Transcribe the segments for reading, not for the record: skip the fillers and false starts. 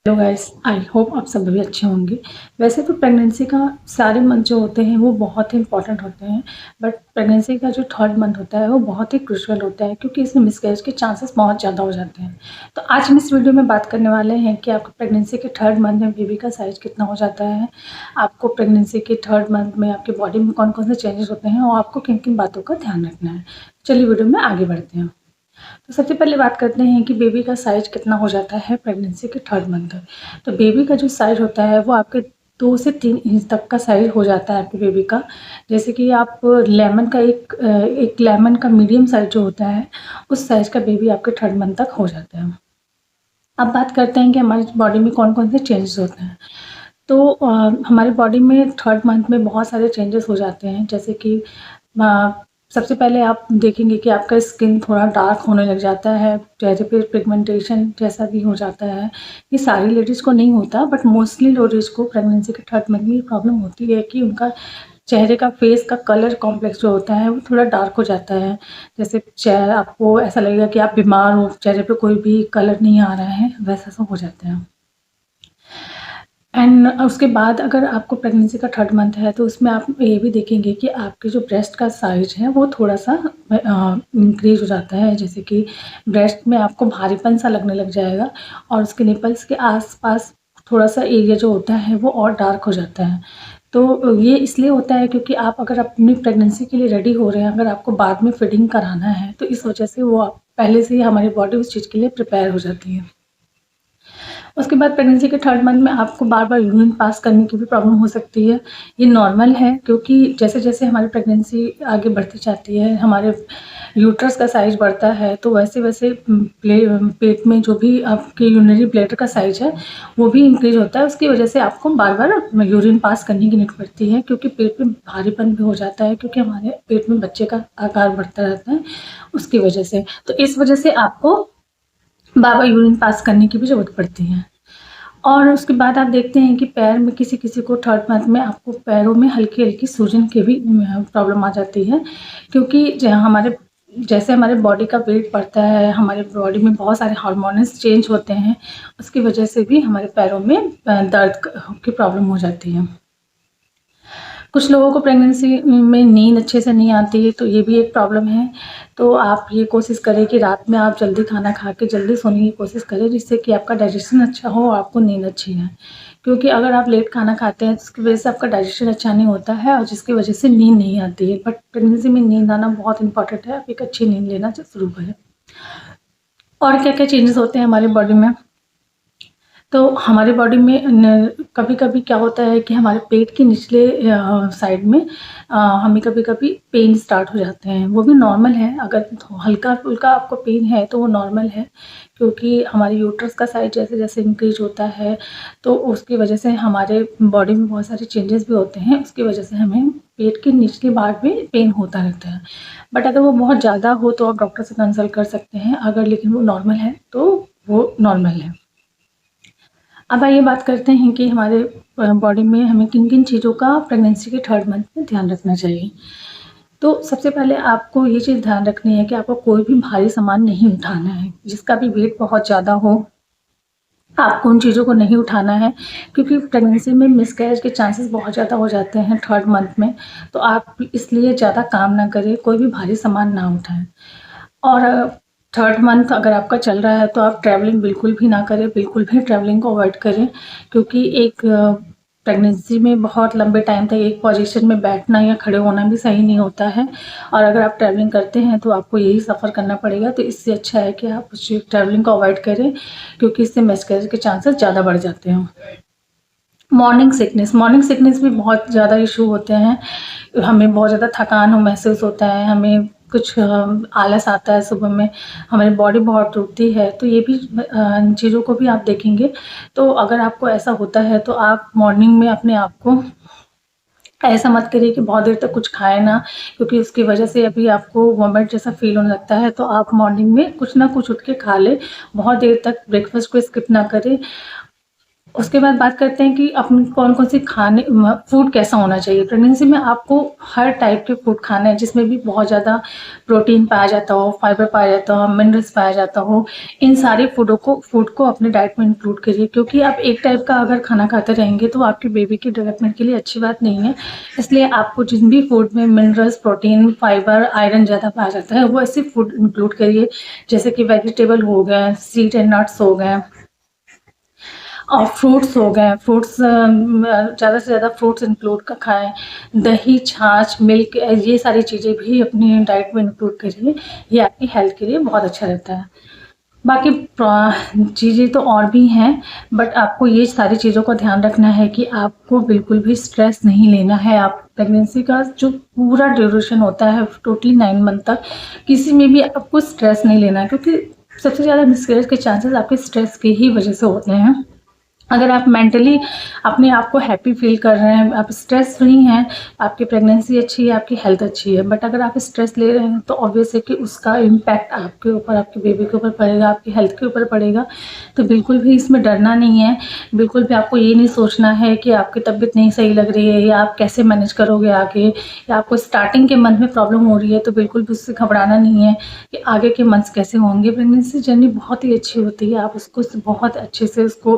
Hello guys, I hope आप सब भी अच्छे होंगे। वैसे तो प्रेगनेंसी का सारे मंथ जो होते हैं वो बहुत ही इंपॉर्टेंट होते हैं, बट प्रेगनेंसी का जो थर्ड मंथ होता है वो बहुत ही क्रूशियल होता है क्योंकि इसमें मिसकैरेज के चांसेस बहुत ज़्यादा हो जाते हैं। तो आज हम इस वीडियो में बात करने वाले हैं कि आपको प्रेगनेंसी के थर्ड मंथ में बेबी का साइज़ कितना हो जाता है, आपको प्रेगनेंसी के थर्ड मंथ में आपकी बॉडी में कौन कौन से चेंजेस होते हैं और आपको किन किन बातों का ध्यान रखना है। चलिए वीडियो में आगे बढ़ते हैं। तो सबसे पहले बात करते हैं कि बेबी का साइज़ कितना हो जाता है प्रेगनेंसी के थर्ड मंथ तक। तो बेबी का जो साइज़ होता है वो आपके 2 से 3 इंच तक का साइज़ हो जाता है आपके बेबी का। जैसे कि आप लेमन का एक लेमन का मीडियम साइज़ जो होता है, उस साइज़ का बेबी आपके थर्ड मंथ तक हो जाता है। अब बात करते हैं कि हमारी बॉडी में कौन-कौन से चेंजेस होते हैं। तो हमारी बॉडी में थर्ड मंथ में बहुत सारे चेंजेस हो जाते हैं, जैसे कि अ, सबसे पहले आप देखेंगे कि आपका स्किन थोड़ा डार्क होने लग जाता है, चेहरे पे पिगमेंटेशन जैसा भी हो जाता है। ये सारी लेडीज़ को नहीं होता, बट मोस्टली लेडीज़ को प्रेगनेंसी के थर्ड मंथ में ये प्रॉब्लम होती है कि उनका चेहरे का फेस का कलर कॉम्प्लेक्स जो होता है वो थोड़ा डार्क हो जाता है। जैसे चेहरा आपको ऐसा लगेगा कि आप बीमार हो, चेहरे पे कोई भी कलर नहीं आ रहा है, वैसा सब हो जाता है। एंड उसके बाद अगर आपको प्रेगनेंसी का थर्ड मंथ है तो उसमें आप ये भी देखेंगे कि आपके जो ब्रेस्ट का साइज है वो थोड़ा-सा इंक्रीज़ हो जाता है। जैसे कि ब्रेस्ट में आपको भारीपन सा लगने लग जाएगा और उसके निपल्स के आस-पास थोड़ा-सा एरिया जो होता है वो और डार्क हो जाता है। तो ये इसलिए होता है क्योंकि आप अगर अपनी प्रेगनेंसी के लिए रेडी हो रहे हैं, अगर आपको बाद में फीडिंग कराना है तो इस वजह से वो आप पहले से ही हमारी बॉडी उस चीज़ के लिए प्रिपेयर हो जाती है। उसके बाद प्रेगनेंसी के थर्ड मंथ में आपको बार-बार यूरिन पास करने की भी प्रॉब्लम हो सकती है। ये नॉर्मल है क्योंकि जैसे-जैसे हमारी प्रेगनेंसी आगे बढ़ती जाती है, हमारे यूट्रस का साइज़ बढ़ता है, तो वैसे-वैसे पेट में जो भी आपके यूरिनरी ब्लैडर का साइज़ है, वो भी इंक्रीज़ होता है। उसकी वजह से आपको बार-बार यूरिन पास करने की नीड पड़ती है क्योंकि पेट में भारीपन भी हो जाता है क्योंकि हमारे पेट में बच्चे का आकार बढ़ता रहता है, उसकी वजह से। तो इस वजह से आपको बार-बार यूरिन पास करने की भी ज़रूरत पड़ती है। और उसके बाद आप देखते हैं कि पैर में किसी-किसी को थर्ड मंथ में आपको पैरों में हल्की-हल्की सूजन की भी प्रॉब्लम आ जाती है क्योंकि जैसे हमारे बॉडी का वेट बढ़ता है, हमारे बॉडी में बहुत सारे हार्मोन्स चेंज होते हैं, उसकी वजह से भी हमारे पैरों में दर्द की प्रॉब्लम हो जाती है। कुछ लोगों को प्रेगनेंसी में नींद अच्छे से नहीं आती है, तो ये भी एक प्रॉब्लम है। तो आप ये कोशिश करें कि रात में आप जल्दी खाना खा के जल्दी सोने की कोशिश करें, जिससे कि आपका डाइजेशन अच्छा हो और आपको नींद अच्छी आए। क्योंकि अगर आप लेट खाना खाते हैं, तो उसकी वजह से आपका डाइजेशन अच्छा नहीं होता है और जिसकी वजह से नींद नहीं आती है। बट प्रेगनेंसी में नींद आना बहुत इम्पोर्टेंट है, आप एक अच्छी नींद लेना शुरू करें। और क्या-क्या चेंजेस होते हैं हमारी बॉडी में? तो हमारी बॉडी में कभी-कभी क्या होता है कि हमारे पेट के निचले साइड में हमें कभी-कभी पेन स्टार्ट हो जाते हैं। वो भी नॉर्मल है, अगर हल्का-फुल्का आपको पेन है तो वो नॉर्मल है क्योंकि हमारे यूट्रस का साइज़ जैसे-जैसे इंक्रीज़ होता है तो उसकी वजह से हमारे बॉडी में बहुत सारे चेंजेस भी होते हैं। उसकी वजह से हमें पेट के निचले भाग में पेन होता रहता है। बट अगर वो बहुत ज़्यादा हो तो आप डॉक्टर से कंसल्ट कर सकते हैं, अगर लेकिन वो नॉर्मल है तो वो नॉर्मल है। अब आइए बात करते हैं कि हमारे बॉडी में हमें किन-किन चीज़ों का प्रेगनेंसी के थर्ड मंथ में ध्यान रखना चाहिए। तो सबसे पहले आपको ये चीज़ ध्यान रखनी है कि आपको कोई भी भारी सामान नहीं उठाना है, जिसका भी वेट बहुत ज़्यादा हो, आपको उन चीज़ों को नहीं उठाना है क्योंकि प्रेगनेंसी में मिसकैरेज के चांसेस बहुत ज़्यादा हो जाते हैं थर्ड मंथ में, तो आप इसलिए ज़्यादा काम ना करें, कोई भी भारी सामान ना उठाएँ। और थर्ड मंथ अगर आपका चल रहा है तो आप ट्रैवलिंग बिल्कुल भी ना करें, बिल्कुल भी ट्रैवलिंग को अवॉइड करें क्योंकि एक प्रेगनेंसी में बहुत लंबे टाइम तक एक पोजीशन में बैठना या खड़े होना भी सही नहीं होता है और अगर आप ट्रैवलिंग करते हैं तो आपको यही सफ़र करना पड़ेगा, तो इससे अच्छा है कि आप उस ट्रैवलिंग को अवॉइड करें क्योंकि इससे मिसकैरेज के चांसेस ज़्यादा बढ़ जाते हैं। मॉर्निंग सिकनेस भी बहुत ज़्यादा इशू होते हैं। हमें बहुत ज़्यादा थकान हो महसूस होता है, हमें कुछ आलस आता है सुबह में, हमारी बॉडी बहुत टूटती है, तो ये भी चीज़ों को भी आप देखेंगे। तो अगर आपको ऐसा होता है तो आप मॉर्निंग में अपने आप को ऐसा मत करिए कि बहुत देर तक कुछ खाएँ ना, क्योंकि उसकी वजह से अभी आपको वॉमिट जैसा फ़ील होने लगता है, तो आप मॉर्निंग में कुछ ना कुछ उठ के खा लें। बहुत देर तक ब्रेकफ़ास्ट को स्किप ना करें उसके बाद बात करते हैं कि अपनी कौन-कौन सी खाने फूड कैसा होना चाहिए। प्रेगनेंसी में आपको हर टाइप के फूड खाने हैं जिसमें भी बहुत ज़्यादा प्रोटीन पाया जाता हो, फाइबर पाया जाता हो, मिनरल्स पाया जाता हो। इन सारे फूड को अपने डाइट में इंक्लूड करिए, क्योंकि आप एक टाइप का अगर खाना खाते रहेंगे तो आपके बेबी के डेवलपमेंट के लिए अच्छी बात नहीं है। इसलिए आपको जिन भी फूड में मिनरल्स, प्रोटीन, फाइबर, आयरन ज़्यादा पाया जाता है वो ऐसे फूड इंक्लूड करिए, जैसे कि वेजिटेबल हो गए, सीड एंड नट्स हो गए और फ्रूट्स हो गए। फ्रूट्स ज़्यादा से ज़्यादा फ्रूट्स इंक्लूड का खाएँ। दही, छाछ, मिल्क, ये सारी चीज़ें भी अपनी डाइट में इंक्लूड करिए। ये आपकी हेल्थ के लिए बहुत अच्छा रहता है। बाकी चीज़ें तो और भी हैं, बट आपको ये सारी चीज़ों का ध्यान रखना है कि आपको बिल्कुल भी स्ट्रेस नहीं लेना है। आप प्रेगनेंसी का जो पूरा ड्यूरेशन होता है टोटली 9 मंथ तक, किसी में भी आपको स्ट्रेस नहीं लेना है, क्योंकि सबसे ज़्यादा मिसकैरेज के चांसेस आपके स्ट्रेस की ही वजह से होते हैं। अगर आप मेंटली अपने आप को हैप्पी फील कर रहे हैं, आप स्ट्रेस फ्री हैं, आपकी प्रेगनेंसी अच्छी है, आपकी हेल्थ अच्छी है। बट अगर आप स्ट्रेस ले रहे हैं तो ऑब्वियस है कि उसका इम्पैक्ट आपके ऊपर, आपके बेबी के ऊपर पड़ेगा, आपकी हेल्थ के ऊपर पड़ेगा। तो बिल्कुल भी इसमें डरना नहीं है। बिल्कुल भी आपको ये नहीं सोचना है कि आपकी तबीयत नहीं सही लग रही है या आप कैसे मैनेज करोगे आगे, या आपको स्टार्टिंग के मंथ में प्रॉब्लम हो रही है तो बिल्कुल भी उससे घबराना नहीं है कि आगे के मंथ्स कैसे होंगे। प्रेगनेंसी जर्नी बहुत ही अच्छी होती है, आप उसको बहुत अच्छे से उसको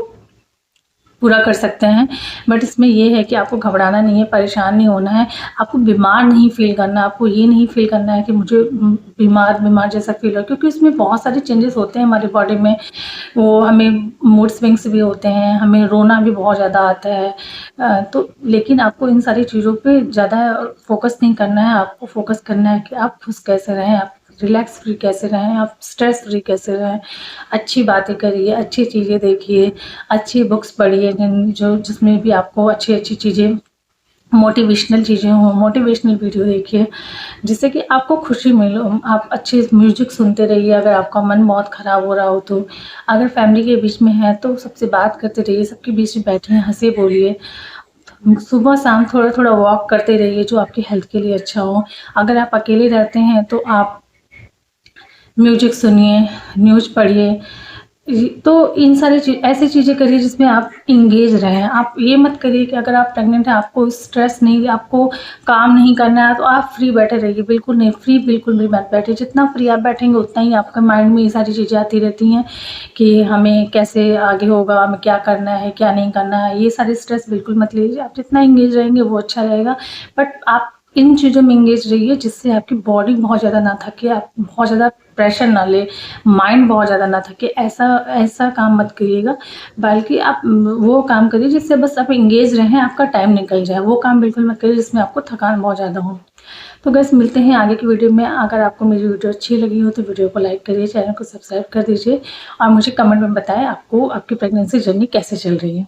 पूरा कर सकते हैं। बट इसमें ये है कि आपको घबराना नहीं है, परेशान नहीं होना है, आपको बीमार नहीं फ़ील करना, आपको ये नहीं फ़ील करना है कि मुझे बीमार जैसा फ़ील हो, क्योंकि उसमें बहुत सारे चेंजेस होते हैं हमारी बॉडी में। वो हमें मूड स्विंग्स भी होते हैं, हमें रोना भी बहुत ज़्यादा आता है। तो लेकिन आपको इन सारी चीज़ों पे ज़्यादा फ़ोकस नहीं करना है, आपको फ़ोकस करना है कि आप खुश कैसे रहें, आप रिलैक्स फ्री कैसे रहें, आप स्ट्रेस फ्री कैसे रहें। अच्छी बातें करिए, अच्छी चीज़ें देखिए, अच्छी बुक्स पढ़िए जिसमें भी आपको अच्छी-अच्छी चीज़ें, मोटिवेशनल चीज़ें हों, मोटिवेशनल वीडियो देखिए, जिससे कि आपको खुशी मिले। आप अच्छे म्यूज़िक सुनते रहिए अगर आपका मन बहुत ख़राब हो रहा हो तो। अगर फैमिली के बीच में हैं तो सबसे बात करते रहिए, सबके बीच में बैठिए, हँसिए बोलिए। सुबह-शाम थोड़ा-थोड़ा वॉक करते रहिए जो आपकी हेल्थ के लिए अच्छा हो। अगर आप अकेले रहते हैं तो आप म्यूजिक सुनिए, न्यूज़ पढ़िए। तो इन सारी ऐसी चीज़ें करिए जिसमें आप इंगेज रहें। आप ये मत करिए कि अगर आप प्रेग्नेंट हैं, आपको स्ट्रेस नहीं, आपको काम नहीं करना है तो आप फ्री बैठे रहिए। बिल्कुल नहीं, फ्री बिल्कुल भी मत बैठिए। जितना फ्री आप बैठेंगे उतना ही आपके माइंड में ये सारी चीज़ें आती रहती हैं कि हमें कैसे आगे होगा, हमें क्या करना है, क्या नहीं करना है। ये सारे स्ट्रेस बिल्कुल मत लीजिए। आप जितना इंगेज रहेंगे वो अच्छा रहेगा। बट आप इन चीज़ों में इंगेज रहिए जिससे आपकी बॉडी बहुत ज़्यादा ना थके, आप बहुत ज़्यादा प्रेशर ना ले, माइंड बहुत ज़्यादा ना थके। ऐसा काम मत करिएगा, बल्कि आप वो काम करिए जिससे बस आप इंगेज रहें, आपका टाइम निकल जाए। वो काम बिल्कुल मत करिए जिसमें आपको थकान बहुत ज़्यादा हो। तो गाइस, मिलते हैं आगे की वीडियो में। अगर आपको मेरी वीडियो अच्छी लगी हो तो वीडियो को लाइक करिए, चैनल को सब्सक्राइब कर दीजिए और मुझे कमेंट में बताएं आपको आपकी प्रेगनेंसी जर्नी कैसे चल रही है।